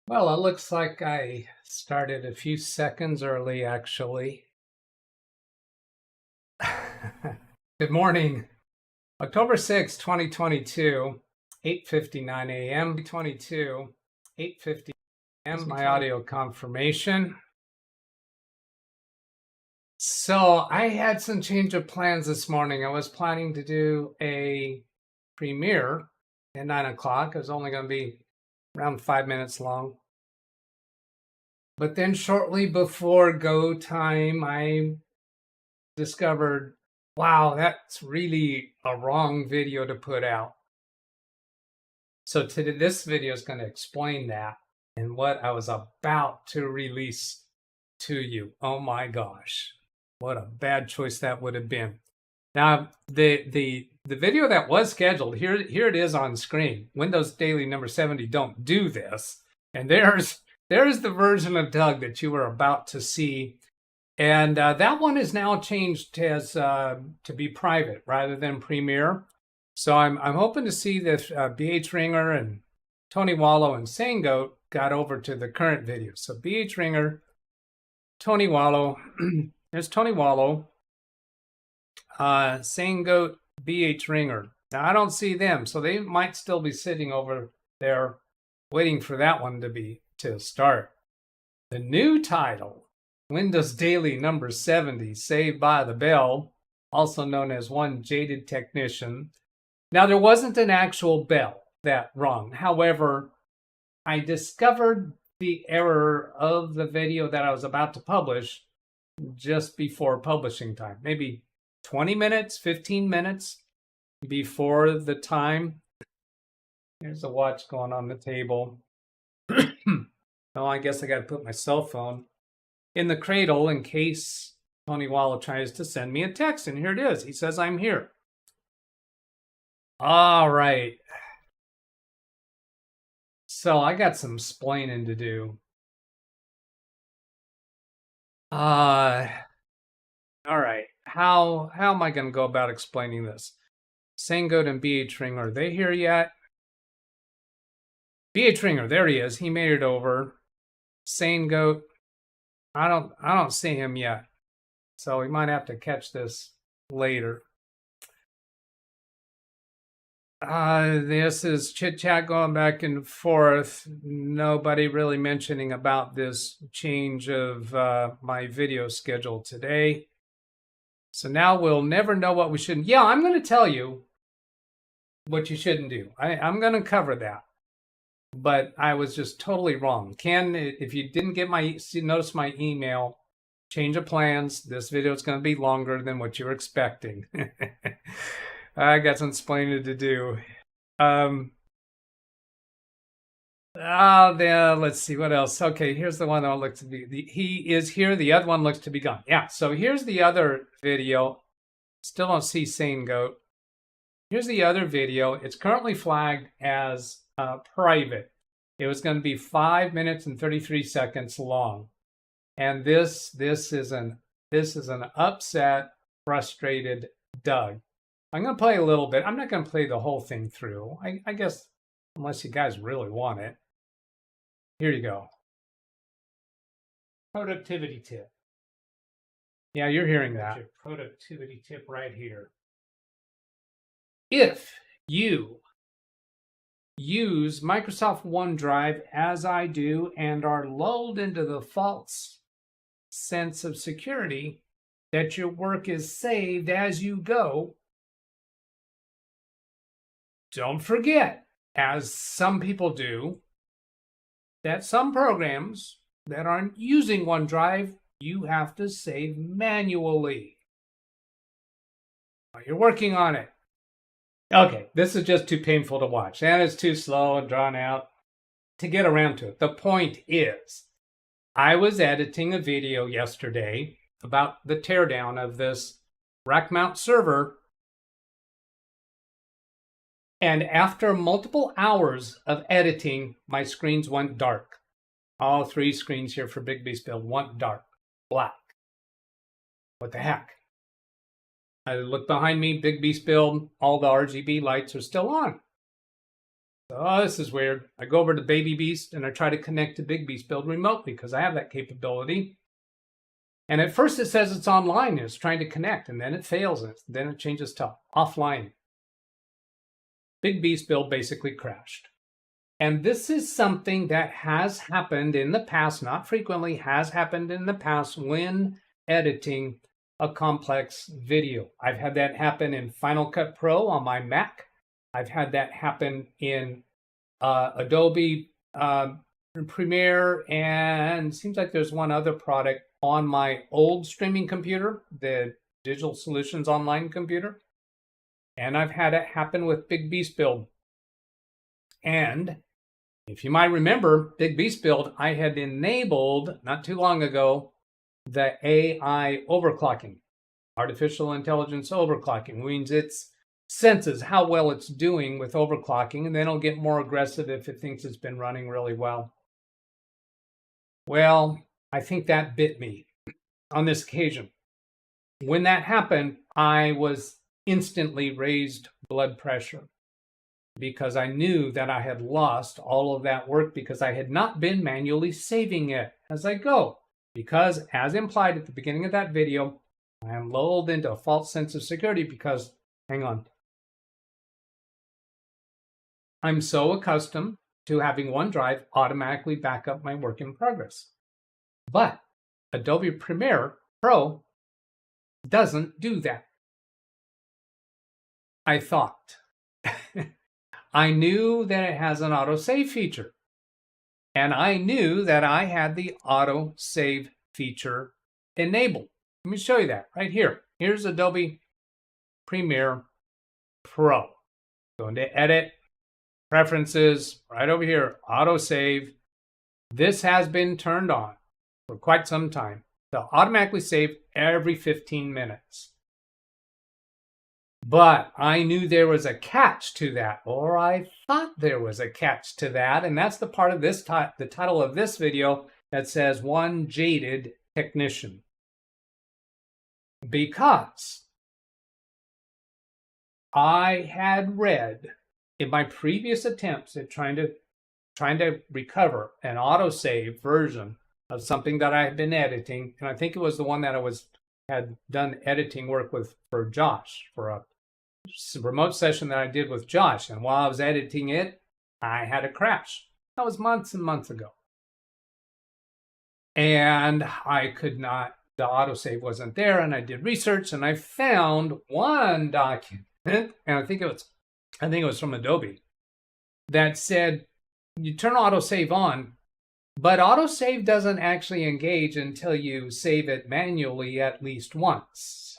Well, it looks like I started a few seconds early, actually. Good morning. October 6, 2022, 8:59 a.m. 8:50 a.m. My audio confirmation. So I had some change of plans this morning. I was planning to do a premiere at 9 o'clock. It was only going to be around 5 minutes long. But then shortly before go time, I discovered, wow, that's really a wrong video to put out. So today, this video is going to explain that and what I was about to release to you. Oh my gosh, what a bad choice that would have been. Now, the video that was scheduled, here it is on screen. Windows Daily number 70, don't do this. And there's the version of Doug that you were about to see. And that one is now changed as to be private rather than premiere. So I'm hoping to see that BH Ringer and Tony Wallow and Sane Goat got over to the current video. So BH Ringer, Tony Wallow, there's Tony Wallow, Sane Goat, BH Ringer. Now I don't see them, so they might still be sitting over there waiting for that one to start. The new title, Windows Daily number 70, Saved by the Bell, also known as One Jaded Technician. Now, there wasn't an actual bell that rung. However, I discovered the error of the video that I was about to publish just before publishing time, maybe 20 minutes, 15 minutes before the time. There's a watch going on the table. Well, I guess I got to put my cell phone in the cradle in case Tony Wallow tries to send me a text. And here it is. He says, I'm here. All right. So I got some splaining to do. All right. How am I going to go about explaining this? Sane Goat and BH Ringer, are they here yet? BH Ringer, there he is. He made it over. Sane Goat, I don't see him yet. So we might have to catch this later. This is chit chat going back and forth. Nobody really mentioning about this change of my video schedule today. So now we'll never know what we shouldn't. Yeah, I'm going to tell you what you shouldn't do. I'm going to cover that. But I was just totally wrong. Ken, if you didn't get notice my email, change of plans. This video is going to be longer than what you're expecting. I got some explaining to do. Let's see what else. Okay, here's the one that looks to be. He is here. The other one looks to be gone. Yeah. So here's the other video. Still don't see Sane Goat. Here's the other video. It's currently flagged as private. It was going to be 5 minutes and 33 seconds long, and this is an upset, frustrated Doug. I'm going to play a little bit. I'm not going to play the whole thing through. I guess unless you guys really want it. Here you go. Productivity tip. Yeah, you're hearing that. Your productivity tip right here. If you use Microsoft OneDrive as I do and are lulled into the false sense of security that your work is saved as you go, don't forget, as some people do, that some programs that aren't using OneDrive, you have to save manually while you're working on it. Okay, this is just too painful to watch, and it's too slow and drawn out to get around to it. The point is, I was editing a video yesterday about the teardown of this rack mount server, and after multiple hours of editing, my screens went dark. All three screens here for Big Beast Build went dark, black. What the heck? I look behind me, Big Beast Build, all the RGB lights are still on. Oh, this is weird. I go over to Baby Beast and I try to connect to Big Beast Build remotely because I have that capability. And at first it says it's online and it's trying to connect, and then it fails, and then it changes to offline. Big Beast Build basically crashed. And this is something that has happened in the past, not frequently, has happened in the past when editing a complex video. I've had that happen in Final Cut Pro on my Mac. I've had that happen in Adobe Premiere, and it seems like there's one other product on my old streaming computer, the Digital Solutions Online computer. And I've had it happen with Big Beast Build. And if you might remember, Big Beast Build, I had enabled not too long ago the AI overclocking, artificial intelligence overclocking, means it senses how well it's doing with overclocking, and then it'll get more aggressive if it thinks it's been running really well. Well, I think that bit me on this occasion. When that happened, I was instantly raised blood pressure because I knew that I had lost all of that work because I had not been manually saving it as I go. Because, as implied at the beginning of that video, I am lulled into a false sense of security because, hang on, I'm so accustomed to having OneDrive automatically back up my work in progress. But Adobe Premiere Pro doesn't do that. I thought. I knew that it has an autosave feature. And I knew that I had the autosave feature enabled. Let me show you that right here. Here's Adobe Premiere Pro. Go into Edit, Preferences, right over here, autosave. This has been turned on for quite some time. They'll automatically save every 15 minutes. But I knew there was a catch to that, or I thought there was a catch to that, and that's the part of this the title of this video that says One Jaded Technician. Because I had read in my previous attempts at trying to recover an autosave version of something that I had been editing, and I think it was the one that I had done editing work with for Josh, for a remote session that I did with Josh, and while I was editing it, I had a crash. That was months and months ago. And I could not, the autosave wasn't there, and I did research, and I found one document, and I think it was from Adobe, that said you turn autosave on, but autosave doesn't actually engage until you save it manually at least once.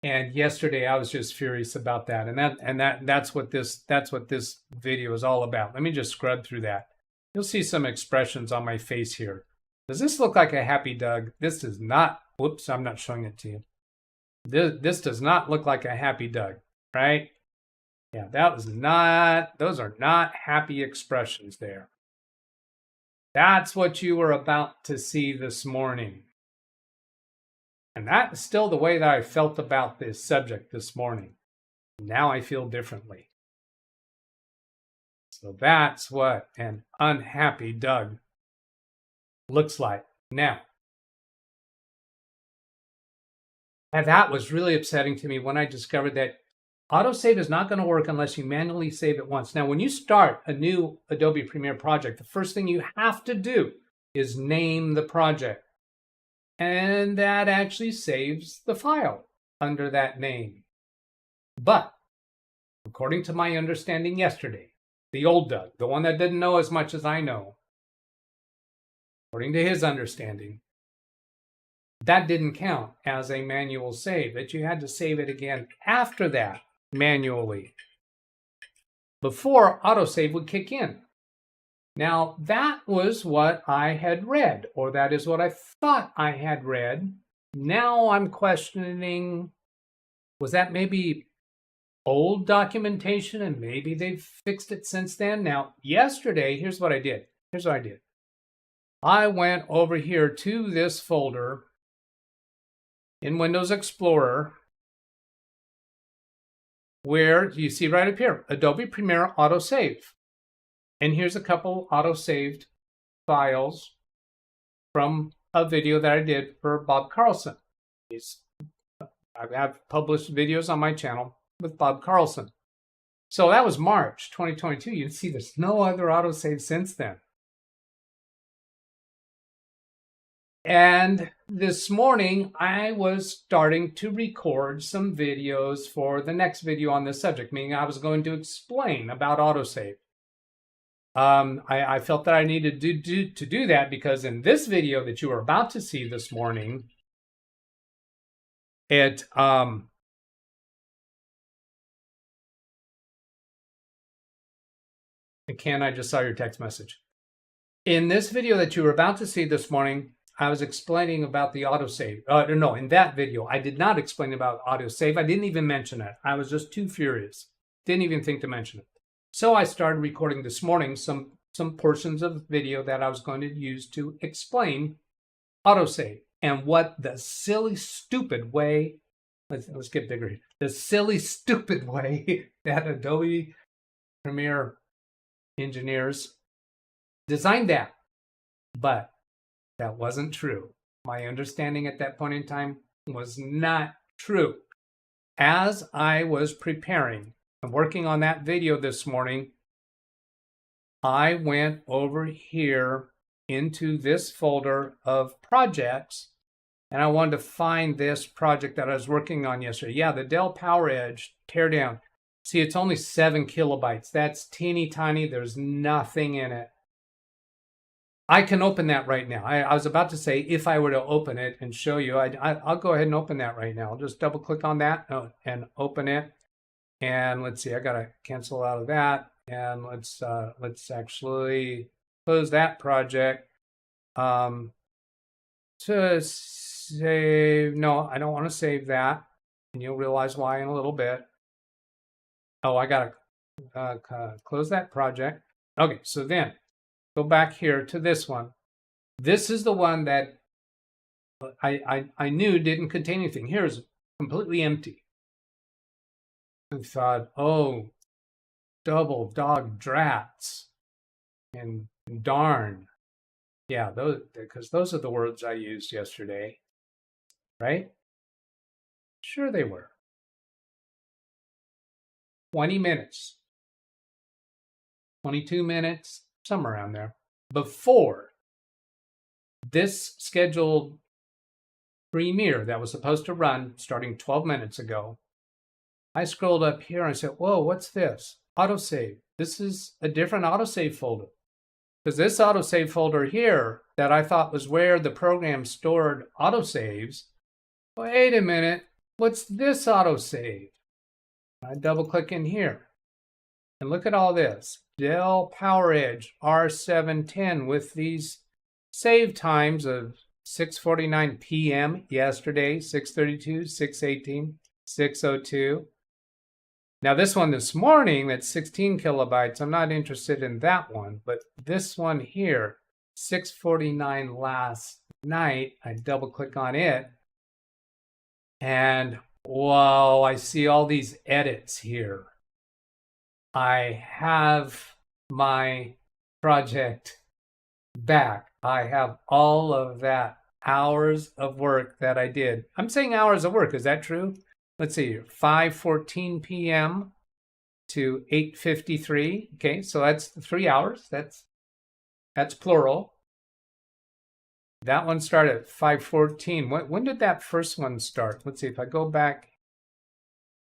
And yesterday I was just furious about that, and that's what this video is all about. Let me just scrub through that. You'll see some expressions on my face here. Does this look like a happy Doug? This does not. Whoops, I'm not showing it to you. This does not look like a happy Doug, right? Yeah, those are not happy expressions there. That's what you were about to see this morning. And that's still the way that I felt about this subject this morning. Now I feel differently. So that's what an unhappy Doug looks like now. And that was really upsetting to me when I discovered that autosave is not going to work unless you manually save it once. Now, when you start a new Adobe Premiere project, the first thing you have to do is name the project. And that actually saves the file under that name. But, according to my understanding yesterday, the old Doug, the one that didn't know as much as I know, according to his understanding, that didn't count as a manual save, that you had to save it again after that manually before autosave would kick in. Now, that was what I had read, or that is what I thought I had read. Now I'm questioning, was that maybe old documentation and maybe they've fixed it since then? Now, yesterday, here's what I did. I went over here to this folder in Windows Explorer, where you see right up here, Adobe Premiere autosave. And here's a couple auto-saved files from a video that I did for Bob Carlson. I have published videos on my channel with Bob Carlson. So that was March 2022. You can see there's no other autosave since then. And this morning, I was starting to record some videos for the next video on this subject, meaning I was going to explain about autosave. I felt that I needed to do that because in this video that you are about to see this morning, I just saw your text message. In this video that you were about to see this morning, I was explaining about the autosave. No, in that video, I did not explain about autosave. I didn't even mention it. I was just too furious. Didn't even think to mention it. So I started recording this morning some portions of video that I was going to use to explain autosave and what the silly, stupid way, let's get bigger here, the silly, stupid way that Adobe Premiere engineers designed that. But that wasn't true. My understanding at that point in time was not true. As I was preparing and working on that video this morning, I went over here into this folder of projects, and I wanted to find this project that I was working on yesterday. Yeah, the Dell PowerEdge teardown. See, it's only 7 kilobytes. That's teeny tiny. There's nothing in it. I can open that right now. I was about to say if I were to open it and show you, I'll go ahead and open that right now. I'll just double click on that and open it. And let's see, I got to cancel out of that. And let's actually close that project. To save, no, I don't want to save that. And you'll realize why in a little bit. Oh, I got to close that project. Okay, so then go back here to this one. This is the one that I knew didn't contain anything. Here's completely empty. I thought, oh, double dog drats and darn. Yeah, because those are the words I used yesterday, right? Sure they were. 20 minutes, 22 minutes, somewhere around there, before this scheduled premiere that was supposed to run starting 12 minutes ago. I scrolled up here and I said, whoa, what's this? Autosave. This is a different autosave folder. Because this autosave folder here that I thought was where the program stored autosaves, wait a minute, what's this autosave? I double click in here and look at all this. Dell PowerEdge R710 with these save times of 6:49 p.m. yesterday, 6:32, 6:18, 6:02. Now this one this morning, that's 16 kilobytes. I'm not interested in that one, but this one here, 6:49 last night, I double click on it. And whoa, I see all these edits here. I have my project back. I have all of that hours of work that I did. I'm saying hours of work. Is that true? Let's see here. 5:14 p.m. to 8:53. Okay, so that's 3 hours. That's plural. That one started at 5:14. When did that first one start? Let's see if I go back.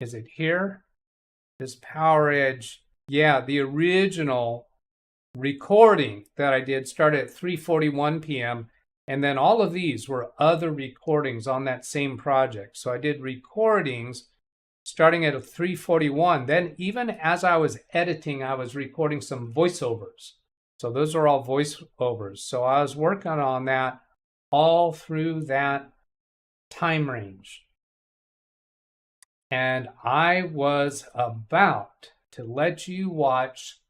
Is it here? This PowerEdge. Yeah, the original recording that I did started at 3:41 p.m. And then all of these were other recordings on that same project. So I did recordings starting at 3:41. Then even as I was editing, I was recording some voiceovers. So those are all voiceovers. So I was working on that all through that time range. And I was about to let you watch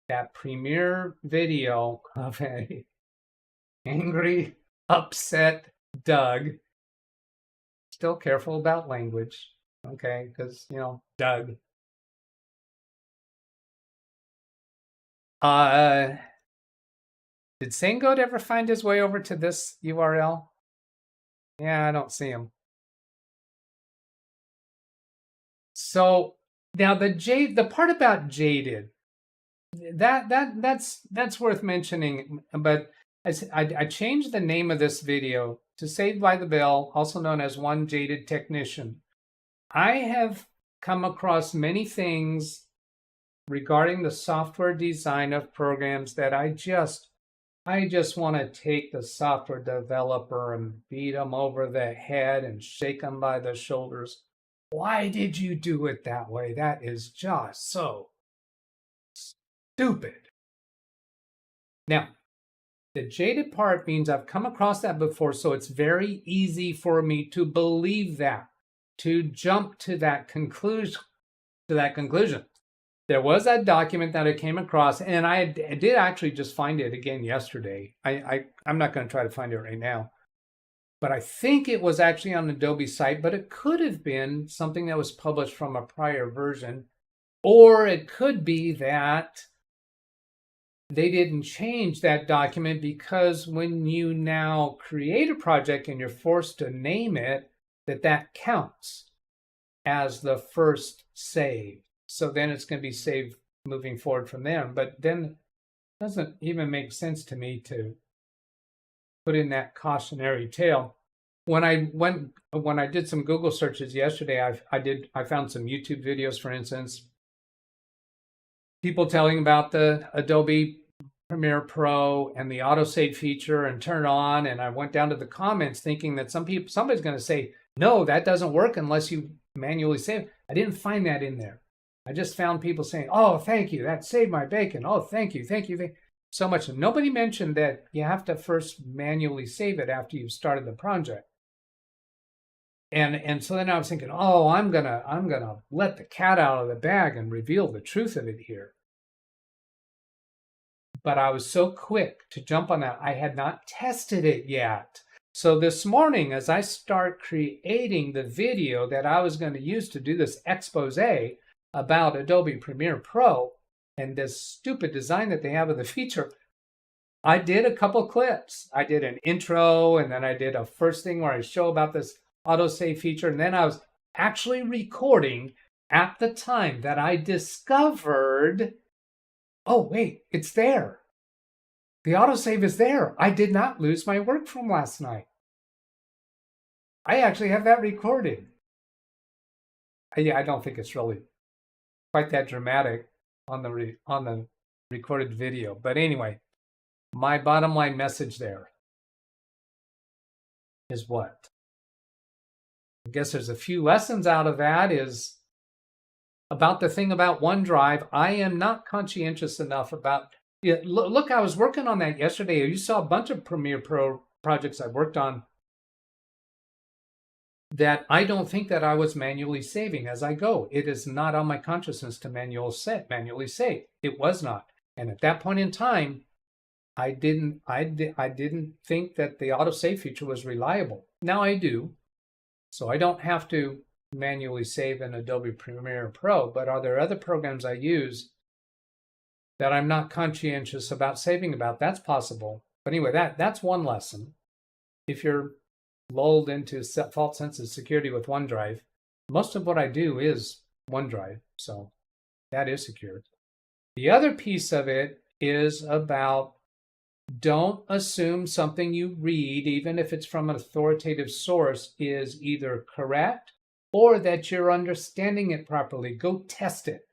that premiere video of a angry, upset Doug. Still careful about language, okay? Because, you know, Doug. Did Sangoat ever find his way over to this URL? Yeah, I don't see him. So now the part about Jaded, that's worth mentioning. But I changed the name of this video to Saved by the Bell, also known as One Jaded Technician. I have come across many things regarding the software design of programs that I just want to take the software developer and beat them over the head and shake them by the shoulders. Why did you do it that way? That is just so stupid. Now, the jaded part means I've come across that before, so it's very easy for me to believe that, to jump to that conclusion. There was that document that I came across, and I did actually just find it again yesterday. I'm not going to try to find it right now, but I think it was actually on the Adobe site, but it could have been something that was published from a prior version, or it could be that they didn't change that document because when you now create a project and you're forced to name it, that counts as the first save. So then it's going to be saved moving forward from there. But then it doesn't even make sense to me to put in that cautionary tale. When I did some Google searches yesterday, I found some YouTube videos, for instance, people telling about the Adobe Premiere Pro and the autosave feature and turn on. And I went down to the comments thinking that somebody's going to say, no, that doesn't work unless you manually save. I didn't find that in there. I just found people saying, oh, thank you, that saved my bacon. Oh, thank you so much. And nobody mentioned that you have to first manually save it after you've started the project. And so then I was thinking, oh, I'm gonna let the cat out of the bag and reveal the truth of it here. But I was so quick to jump on that, I had not tested it yet. So this morning, as I start creating the video that I was going to use to do this expose about Adobe Premiere Pro and this stupid design that they have of the feature, I did a couple clips. I did an intro, and then I did a first thing where I show about this autosave feature, and then I was actually recording at the time that I discovered, oh, wait, it's there. The autosave is there. I did not lose my work from last night. I actually have that recorded. I don't think it's really quite that dramatic on the recorded video. But anyway, my bottom line message there is what? I guess there's a few lessons out of that is about the thing about OneDrive. I am not conscientious enough about it. Look, I was working on that yesterday. You saw a bunch of Premiere Pro projects I worked on that I don't think that I was manually saving as I go. It is not on my consciousness to manually save. It was not. And at that point in time, I didn't think that the autosave feature was reliable. Now I do. So I don't have to manually save in Adobe Premiere Pro, but are there other programs I use that I'm not conscientious about saving about? That's possible. But anyway, that's one lesson. If you're lulled into false sense of security with OneDrive, most of what I do is OneDrive, so that is secure. The other piece of it is about don't assume something you read, even if it's from an authoritative source, is either correct or that you're understanding it properly. Go test it.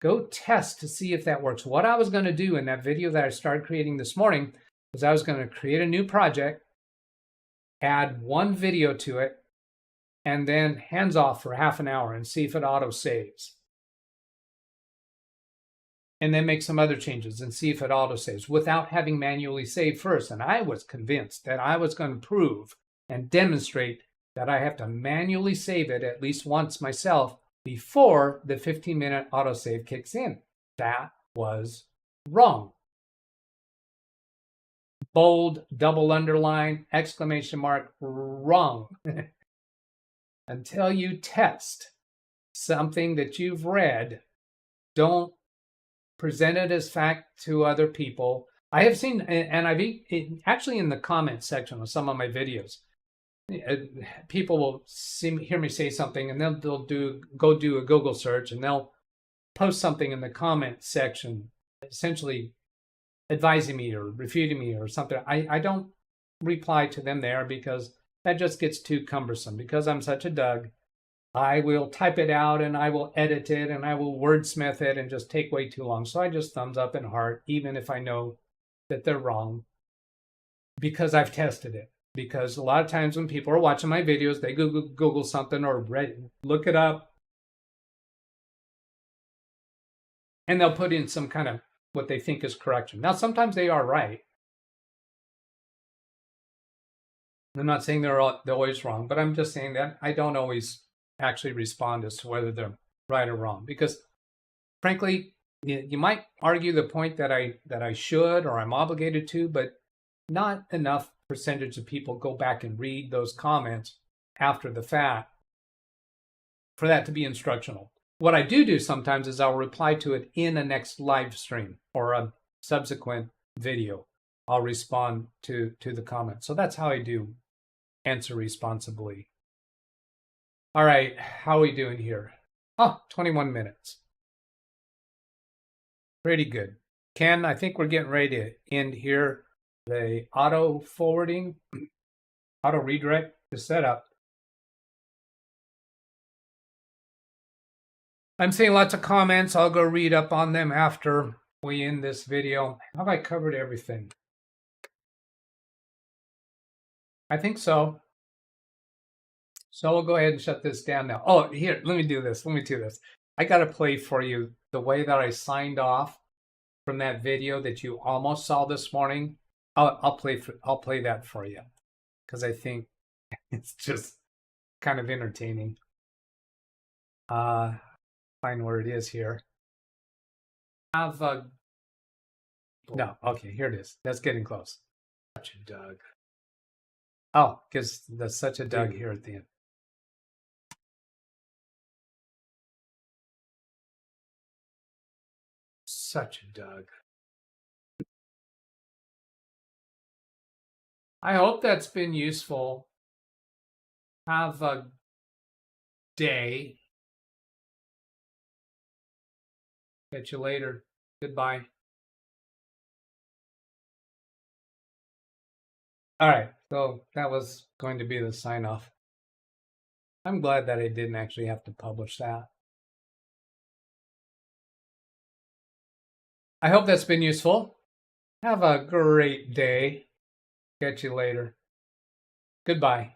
Go test to see if that works. What I was going to do in that video that I started creating this morning was I was going to create a new project, add one video to it, and then hands off for half an hour and see if it auto saves. And then make some other changes and see if it auto saves without having manually saved first. And I was convinced that I was going to prove and demonstrate that I have to manually save it at least once myself before the 15-minute autosave kicks in. That was wrong. Bold, double underline, exclamation mark, wrong. Until you test something that you've read, don't present it as fact to other people. I have seen, and I've actually in the comment section of some of my videos, people will hear me say something, and they'll go do a Google search, and they'll post something in the comment section, essentially advising me or refuting me or something. I don't reply to them there because that just gets too cumbersome. Because I'm such a Doug, I will type it out and I will edit it and I will wordsmith it and just take way too long. So I just thumbs up and heart, even if I know that they're wrong, because I've tested it. Because a lot of times when people are watching my videos, they Google something or look it up, and they'll put in some kind of what they think is correction. Now, sometimes they are right. I'm not saying they're always wrong, but I'm just saying that I don't always actually respond as to whether they're right or wrong. Because, frankly, you might argue the point that I should or I'm obligated to, but not enough percentage of people go back and read those comments after the fact for that to be instructional. What I do sometimes is I'll reply to it in a next live stream or a subsequent video. I'll respond to the comment. So that's how I do answer responsibly. All right, how are we doing here? Oh, 21 minutes. Pretty good. Ken, I think we're getting ready to end here. The auto forwarding, auto redirect is set up. I'm seeing lots of comments. I'll go read up on them after we end this video. Have I covered everything? I think so. So we'll go ahead and shut this down now. Oh, here, let me do this. I got to play for you the way that I signed off from that video that you almost saw this morning. I'll play that for you because I think it's just kind of entertaining. Find where it is here. No, okay, here it is. That's getting close. Such a Doug. Oh, because there's such a Doug here at the end. Such a Doug. I hope that's been useful. Have a day. Catch you later. Goodbye. All right, so that was going to be the sign off. I'm glad that I didn't actually have to publish that. I hope that's been useful. Have a great day. Catch you later. Goodbye.